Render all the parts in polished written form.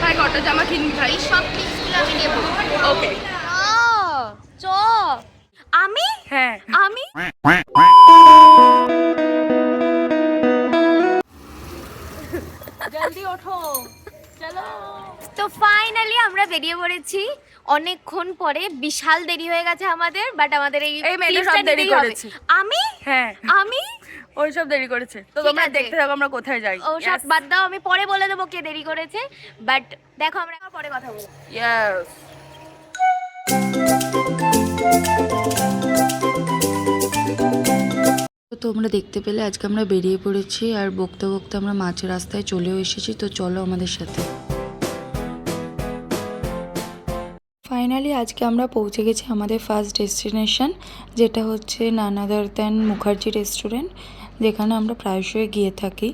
ভাই কটা জামা কিনবি ভাই? সব পিসগুলো আমি নেব। ওকে। চ আমি হ্যাঁ। আমি জলদি ওঠো, চলো। তো ফাইনালি আমরা বেরিয়ে পড়েছি অনেকক্ষণ পরে। বিশাল দেরি হয়ে গেছে আমাদের, বাট আমাদের এই মেয়েটা ক্লিপটা সব দেরি নিতেই হবে। করেছে। আমি হ্যাঁ, আমি ওই সব দেরি করেছে। তো ঠিক তোমরা আছে। দেখতে থাকো আমরা কোথায় যাই। ও সব বাদ দাও, আমি পরে বলে দেবো কে দেরি করেছে। বাট দেখো আমরা পরে কথা বলবো। ইয়েস। তো তোমরা দেখতে পেলে আজকে আমরা বেরিয়ে পড়েছি আর বকতে বকতে আমরা মাঝের রাস্তায় চলেও এসেছি। তো চলো আমাদের সাথে। ফাইনালি আজকে আমরা পৌঁছে গেছি আমাদের ফার্স্ট ডেস্টিনেশন, যেটা হচ্ছে নান আদার দ্যান মুখার্জি রেস্টুরেন্ট, যেখানে আমরা প্রায়শই গিয়ে থাকি।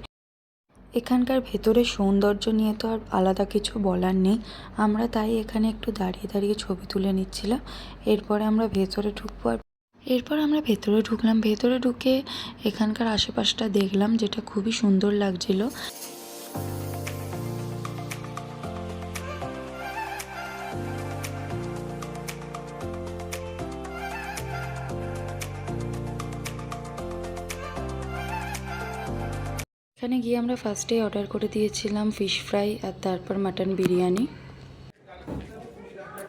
এখানকার ভেতরের সৌন্দর্য নিয়ে তো আর আলাদা কিছু বলার নেই। আমরা তাই এখানে একটু দাঁড়িয়ে দাঁড়িয়ে ছবি তুলে নিচ্ছিলাম। এরপরে আমরা ভেতরে ঢুকবো। আর এরপর আমরা ভেতরে ঢুকলাম। ভেতরে ঢুকে এখানকার আশেপাশটা দেখলাম, যেটা খুবই সুন্দর লাগছিল। এখানে গিয়ে আমরা ফার্স্টে অর্ডার করে দিয়েছিলাম ফিশ ফ্রাই আর তারপর মাটন বিরিয়ানি।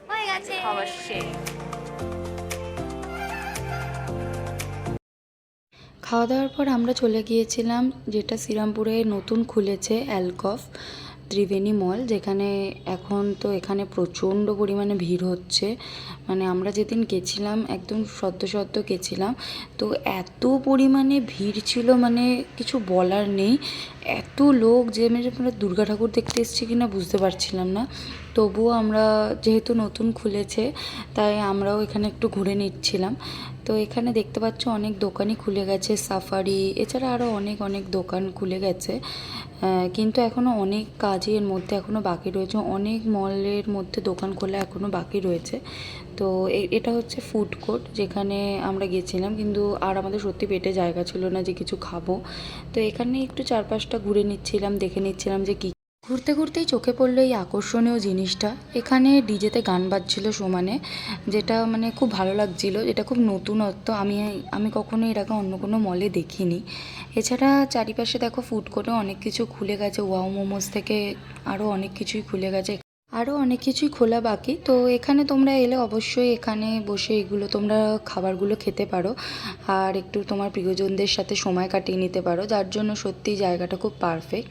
হয়ে গেছে। অবশ্যই। খাওয়া দাওয়ার পর আমরা চলে গিয়েছিলাম, যেটা শ্রীরামপুরে নতুন খুলেছে, অ্যালকফ ত্রিবেণী মল, যেখানে এখন তো এখানে প্রচণ্ড পরিমাণে ভিড় হচ্ছে। মানে আমরা যেদিন গেছিলাম একদম সদ্য গেছিলাম, তো এত পরিমাণে ভিড় ছিল, মানে কিছু বলার নেই। এত লোক যে আমরা দুর্গা ঠাকুর দেখতে এসেছি কিনা বুঝতে পারছিলাম না। তবুও আমরা, যেহেতু নতুন খুলেছে, তাই আমরাও এখানে একটু ঘুরে নিচ্ছিলাম। তো এখানে দেখতে পাচ্ছ অনেক দোকানই খুলে গেছে, সাফারি এছাড়া আরও অনেক অনেক দোকান খুলে গেছে। কিন্তু এখনও অনেক কাজই এর মধ্যে এখনও বাকি রয়েছে। অনেক মলের মধ্যে দোকান খোলা এখনও বাকি রয়েছে। তো এটা হচ্ছে ফুড কোর্ট, যেখানে আমরা গেছিলাম, কিন্তু আর আমাদের সত্যি পেটে জায়গা ছিল না যে কিছু খাবো। তো এখানে একটু চারপাশটা ঘুরে নিচ্ছিলাম, দেখে নিচ্ছিলাম যে কী। ঘুরতে ঘুরতেই চোখে পড়লো এই আকর্ষণীয় জিনিসটা। এখানে ডিজেতে গান বাজছিল সমানে, যেটা মানে খুব ভালো লাগছিল। এটা খুব নতুনত্ব, আমি কখনো এর আগে অন্য কোনো মলে দেখিনি। এছাড়া চারিপাশে দেখো ফুড কোর্টে অনেক কিছু খুলে গেছে, ওয়াও মোমোস থেকে আরও অনেক কিছুই খুলে গেছে, আরও অনেক কিছুই খোলা বাকি। তো এখানে তোমরা এলে অবশ্যই এখানে বসে এগুলো তোমরা খাবারগুলো খেতে পারো আর একটু তোমার প্রিয়জনদের সাথে সময় কাটিয়ে নিতে পারো, যার জন্য সত্যি জায়গাটা খুব পারফেক্ট।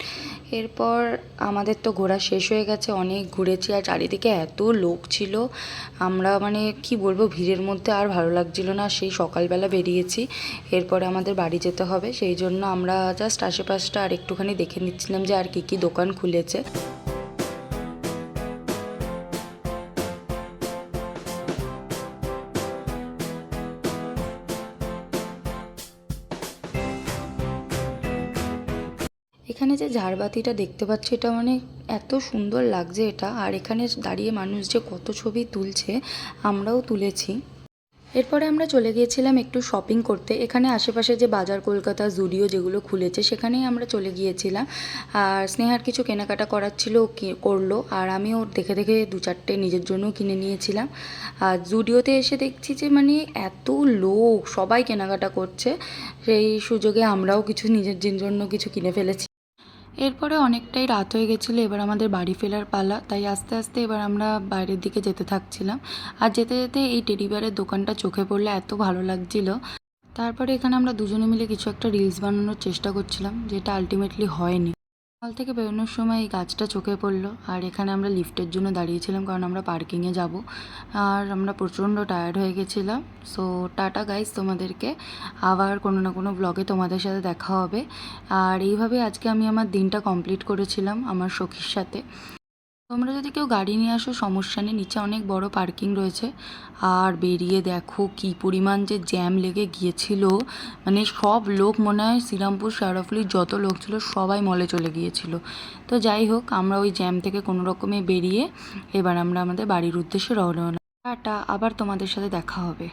এরপর আমাদের তো ঘোরা শেষ হয়ে গেছে, অনেক ঘুরেছি আর চারিদিকে এত লোক ছিল, আমরা মানে কি বলবো, ভিড়ের মধ্যে আর ভালো লাগছিল না। সেই সকালবেলা বেরিয়েছি, এরপরে আমাদের বাড়ি যেতে হবে, সেই জন্য আমরা জাস্ট আশেপাশটা আর একটুখানি দেখে নিচ্ছিলাম যে আর কী দোকান খুলেছে। এখানে যে ঝাড়বাতিটা দেখতে পাচ্ছ, এটা মানে এত সুন্দর লাগছে এটা। আর এখানে দাঁড়িয়ে মানুষ যে কত ছবি তুলছে, আমরাও তুলেছি। এরপরে আমরা চলে গিয়েছিলাম একটু শপিং করতে। এখানে আশেপাশে যে বাজার কলকাতা, জুডিও যেগুলো খুলেছে, সেখানেই আমরা চলে গিয়েছিলাম। আর স্নেহার কিছু কেনাকাটা করার ছিল, করলো, আর আমিও দেখে দেখে দু চারটে নিজের জন্যও কিনে নিয়েছিলাম। আর জুডিওতে এসে দেখছি যে মানে এত লোক, সবাই কেনাকাটা করছে, সেই সুযোগে আমরাও কিছু নিজের জন্য কিছু কিনে ফেলেছি। এরপরে অনেকটাই রাত হয়ে গেছিলো, এবার আমাদের বাড়ি ফেরার পালা। তাই আস্তে আস্তে এবার আমরা বাইরের দিকে যেতে থাকছিলাম। আর যেতে যেতে এই টেডি বিয়ারের দোকানটা চোখে পড়লে এত ভালো লাগছিল। তারপরে এখানে আমরা দুজনে মিলে কিছু একটা রিলস বানানোর চেষ্টা করছিলাম, যেটা আলটিমেটলি হয়নি। হল থেকে বেরোনোর সময় এই গাছটা চোখে পড়লো, আর এখানে আমরা লিফটের জন্য দাঁড়িয়েছিলাম, কারণ আমরা পার্কিংয়ে যাব। আর আমরা প্রচণ্ড টায়ার্ড হয়ে গেছিলাম। সো টাটা গাইস, তোমাদেরকে আবার কোনো না কোনো ব্লগে তোমাদের সাথে দেখা হবে। আর এইভাবে আজকে আমি আমার দিনটা কমপ্লিট করেছিলাম আমার সখীর সাথে। তোমরা যদি কেউ গাড়ি নিয়ে আসো সমস্যা নেই, নিচে অনেক বড় পার্কিং রয়েছে। আর বেরিয়ে দেখো কি পরিমাণ যে জ্যাম লেগে গিয়েছিল, মানে সব লোক, মনে হয় শ্রীরামপুর শেওড়াফুলির যত লোক ছিল সবাই মলে চলে গিয়েছিল। তো যাই হোক, আমরা ওই জ্যাম থেকে কোনো রকমে বেরিয়ে এবার আমরা আমাদের বাড়ির উদ্দেশ্যে রওনা হলাম। টাটা, আবার তোমাদের সাথে দেখা হবে।